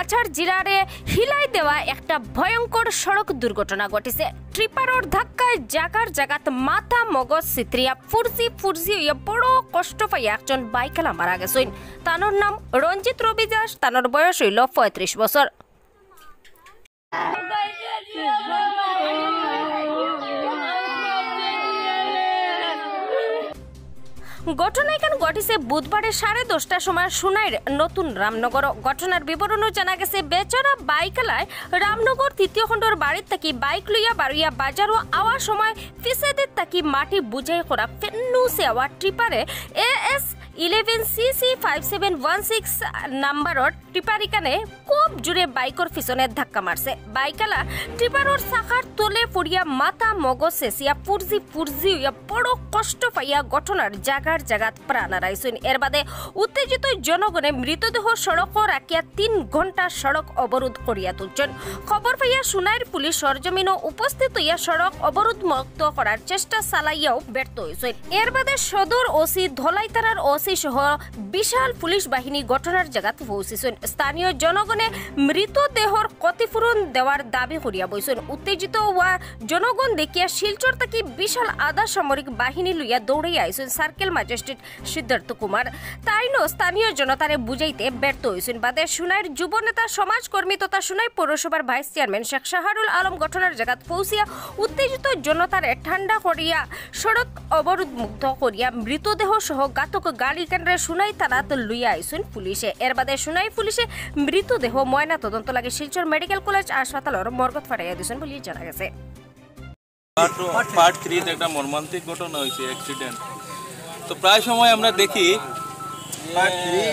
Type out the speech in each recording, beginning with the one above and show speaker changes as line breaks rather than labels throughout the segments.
কাছাড় জেলারে হিলাই দেওয়া একটা ভয়ঙ্কর সড়ক দুর্ঘটনা ঘটেছে। ট্রিপারর ধাক্কায় জাগার জাগাত মাথা মগজ সিত্রিয়া ফুরজি বড় কষ্ট পাইয়া একজন বাইকালা মারা গেছেন। তানোর নাম রঞ্জিত রবি দাস, তানোর বয়স হইল 35 বছর। ঘটনা এখানে ঘটেছে বুধবারে 10:30টার সময় সুনাইর নতুন রামনগর। ঘটনার বিবরণও জানা গেছে বেচারা বাইকালায় রামনগর 3য় খণ্ডর বাড়ির থাকি বাইক লইয়া বাড়িয়া বাজারও আওয়ার সময় পিছেদের থাকি মাটি বুঝাই করা ফেন্নু সেওয়া ট্রিপারে AS 11CC 5716 নাম্বারর ট্রিপার এখানে খুব জোরে বাইকর পিছনে ধাক্কা মারছে। বাইকালা ট্রিপারর চাকার তলে পড়িয়া মাথা মগজ চেঁচিয়া ফুরজি হইয়া বড় কষ্ট পাইয়া ঘটনার জাগার জাগাত প্রাণ হারাইছেন। এর বাদে উত্তেজিত জনগণে মৃতদেহ সড়ক রাখিয়া 3 ঘণ্টা সড়ক অবরোধ করিয়া তুলছেন। খবর পাইয়া সুনাইর পুলিশ সরজমিন উপস্থিত হইয়া সড়ক অবরোধ মুক্ত করার চেষ্টা চালাইয়াও ব্যর্থ হয়েছেন। এর বাদে সদর ওসি ধলাইতারার ওসি সহ বিশাল পুলিশ বাহিনী ঘটনার জায়গাত পৌঁছেছেন। স্থানীয় জনগণে মৃতদেহর ক্ষতিপূরণ দেওয়ার দাবি করিয়া বইছেন। উত্তেজিত হওয়া জনগণ দেখিয়া শিলচর থেকে বিশাল আধা সামরিক বাহিনী লইয়া দৌড়াইয়া আইছেন সার্কেল ম্যাজিস্ট্রেট সিদ্ধার্থ কুমার। তাইনো স্থানীয় জনতারে বুঝাইতে ব্যর্থ হয়েছেন। বাদে সুনাইর যুব নেতা সমাজকর্মী তথা সুনাই পৌরসভার ভাইস চেয়ারম্যান শেখ শাহরুল আলম ঘটনার জায়গাত পৌঁছিয়া উত্তেজিত জনতারে ঠান্ডা করিয়া সড়ক অবরোধ মুক্ত করিয়া মৃতদেহ সহ ঘাতক গাড়ি কেন্দ্রে সুনাই থানাত লইয়া আইছেন পুলিশে। এর বাদে সুনাই পুলিশে মৃতদেহ ময়না তদন্ত লাগে শিলচর মেডিকেল কলেজ হাসপাতালের মর্গত ফাটাইয়া দিয়েছেন বলে জানা গেছে।
পার্ট 3 একটা মর্মান্তিক ঘটনা হয়েছে, অ্যাক্সিডেন্ট। তো প্রায় সময় আমরা দেখি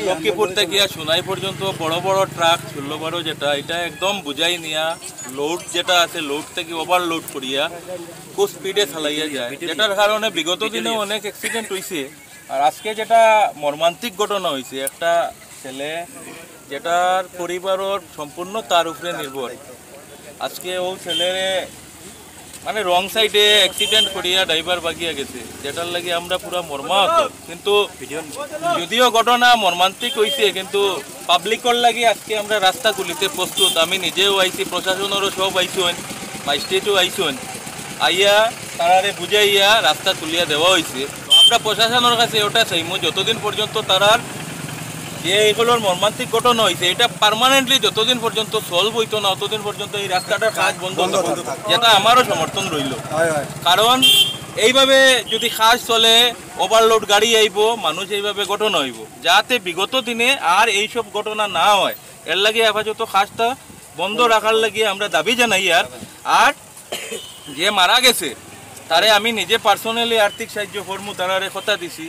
লক্ষ্মীপুর থেকে সোনাই পর্যন্ত বড় বড় ট্রাক 16-12 যেটা এটা একদম বুঝাই নিয়া লোড যেটা আছে লোড থেকে ওভারলোড করিয়া খুব স্পিডে চালাইয়া যায়, যেটার কারণে বিগত দিনে অনেক অ্যাক্সিডেন্ট হয়েছে। আর আজকে যেটা মর্মান্তিক ঘটনা হয়েছে, একটা ছেলে যেটার পরিবারের সম্পূর্ণ তার উপরে নির্ভর। আজকে ও ছেলের মানে রং সাইডে অ্যাক্সিডেন্ট করিয়া ড্রাইভার বাগিয়া গেছে, যেটার লাগে আমরা পুরো মর্মাহত। কিন্তু যদিও ঘটনা মর্মান্তিক হয়েছে, কিন্তু পাবলিকর লাগে আজকে আমরা রাস্তা খুলিতে প্রস্তুত। আমি নিজেও আইছি, প্রশাসনেরও সব আইসন, ম্যাজিস্ট্রেটও আইসন, আইয়া তারারে বুঝাইয়া রাস্তা তুলিয়া দেওয়া হয়েছে। আমরা প্রশাসনের কাছে ওটা চাইমু যতদিন পর্যন্ত তারার যে এগুলোর মর্মান্তিক ঘটনা হয়েছে এটা পার্মানেন্টলি যতদিন পর্যন্ত সলভ হইতো না ততদিন পর্যন্ত এই রাস্তাটার কাজ বন্ধ থাকবে, যেটা আমারও সমর্থন রইল। কারণ এইভাবে যদি কাজ চলে ওভারলোড গাড়ি আইব, মানুষ এইভাবে ঘটনা হইব, যাতে বিগত দিনে আর এইসব ঘটনা না হয় এর লাগে আপাতত কাজটা বন্ধ রাখার লাগে আমরা দাবি জানাই। আর যে মারা গেছে তারে আমি নিজে পার্সোনালি আর্থিক সাহায্য করমু, তারারে কথা দিছি।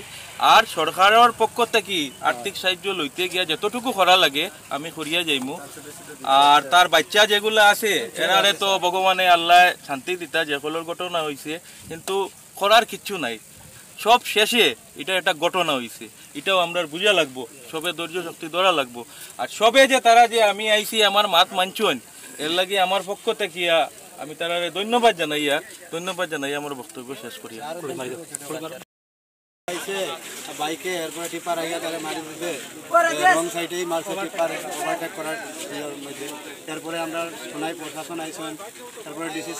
আর সরকারের পক্ষ থেকে আর্থিক সাহায্য লইতে গিয়া যতটুকু করা লাগে আমি করিয়া যাইমু। আর তার বাচ্চা যেগুলো আছে এরারে তো ভগবানে আল্লাহ শান্তি দিতা, যেগুলোর ঘটনা হয়েছে কিন্তু করার কিচ্ছু নাই, সব শেষে এটা একটা ঘটনা হয়েছে, এটাও আমরা বুঝা লাগবো, সবে ধৈর্য শক্তি ধরা লাগবো। আর সবে যে তারা যে আমি আইছি আমার মাত মানছন এর লাগে আমার পক্ষ থেকে আমি তারারে ধন্যবাদ জানাই আমার বক্তব্য শেষ করি।
বাইকে এরপরে টিপার আইয়া তারা মারি দিতে রং সাইডেই মারছে টিপার ওভারটেক করার মধ্যে। তারপরে আমরা সোনাই প্রশাসন আইসন, তারপরে ডিসি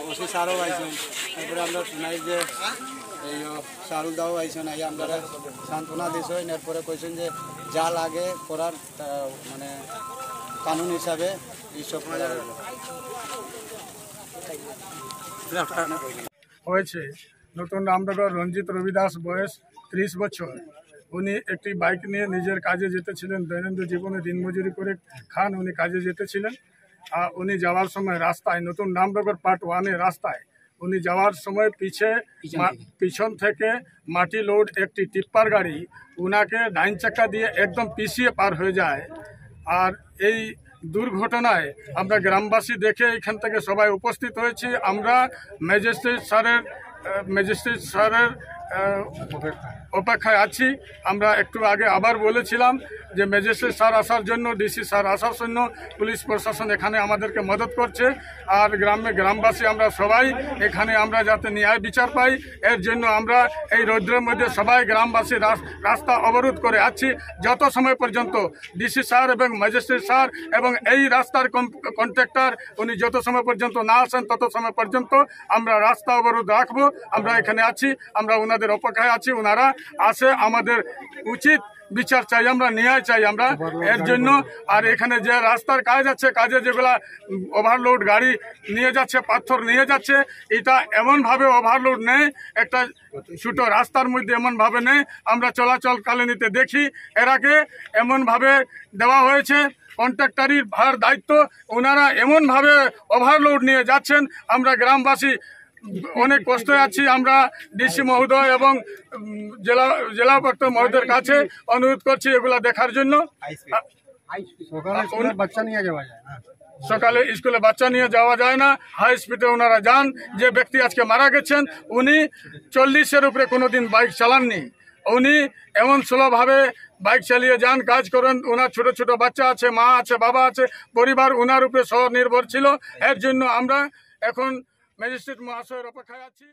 ওসি স্যারও আইসন, তারপরে আমরা সোনাই যে এই শাহরুল দাও আইসন, আইয়া আমরা সান্ত্বনা দিয়েছেন। এরপরে কইছেন যে যা লাগে করার মানে কানুন হিসাবে এইসব
হয়েছে। নতুন রামনগর রঞ্জিত রবি দাস, বয়স 30 বছর। উনি একটি বাইক নিয়ে নিজের কাজে যেতেছিলেন, দৈনন্দিন জীবনে দিনমজুরি করে খান, উনি কাজে যেতেছিলেন। উনি যাওয়ার সময় রাস্তায় নতুন রামনগর পার্ট 1-এ রাস্তায় উনি যাওয়ার সময় পিছন থেকে মাটি লোড একটি টিপ্পার গাড়ি উনাকে ডাইন চাকা দিয়ে একদম পিছিয়ে পার হয়ে যায়। আর এই দুর্ঘটনায় আমরা গ্রামবাসী দেখে এখান থেকে সবাই উপস্থিত হয়েছি। আমরা ম্যাজিস্ট্রেট স্যারের অপেক্ষায় আছি। আমরা একটু আগে আবার বলেছিলাম যে ম্যাজিস্ট্রেট স্যার আসার জন্য, ডিসি স্যার আসার জন্য পুলিশ প্রশাসন এখানে আমাদেরকে মদত করছে। আর গ্রামবাসী আমরা সবাই এখানে আমরা যাতে ন্যায় বিচার পাই, এর জন্য আমরা এই রৌদ্রের মধ্যে সবাই গ্রামবাসী রাস্তা অবরোধ করে আছি যত সময় পর্যন্ত ডিসি স্যার এবং ম্যাজিস্ট্রেট স্যার এবং এই রাস্তার কন্ট্রাক্টর উনি যত সময় পর্যন্ত না আসেন তত সময় পর্যন্ত আমরা রাস্তা অবরোধ রাখবো। আমরা এখানে আছি, আমরা ওনাদের অপেক্ষায় আছি, ওনারা আসে, আমাদের উচিত বিচার চাই, আমরা ন্যায় চাই আমরা এর জন্য। আর এখানে যে রাস্তার কাজ আছে, কাজে যেগুলা ওভারলোড গাড়ি নিয়ে যাচ্ছে, পাথর নিয়ে যাচ্ছে, এটা এমনভাবে ওভারলোড নেই, একটা ছোটো রাস্তার মধ্যে এমনভাবে নেই। আমরা চলাচলকালীনতে দেখি এর আগে এমনভাবে দেওয়া হয়েছে, কন্ট্রাক্টরির ভার দায়িত্ব, ওনারা এমনভাবে ওভারলোড নিয়ে যাচ্ছেন। আমরা গ্রামবাসী অনেক কষ্টে আছি। আমরা ডিসি মহোদয় এবং জেলা উপায়ুক্ত মহোদয়ের কাছে অনুরোধ করছি এগুলা দেখার জন্য। সকালে স্কুলে বাচ্চা নিয়ে যাওয়া যায় না, হাই স্পিডে ওনারা যান। যে ব্যক্তি আজকে মারা গেছেন উনি 40-এর উপরে কোনোদিন বাইক চালাননি, উনি এমন স্লোভাবে বাইক চালিয়ে যান, কাজ করেন। ওনার ছোট ছোট বাচ্চা আছে, মা আছে, বাবা আছে, পরিবার ওনার উপরে স্বনির্ভর ছিল। এর জন্য আমরা এখন ম্যাজিস্ট্রেট মহাশয়ের অপেক্ষায় আছি।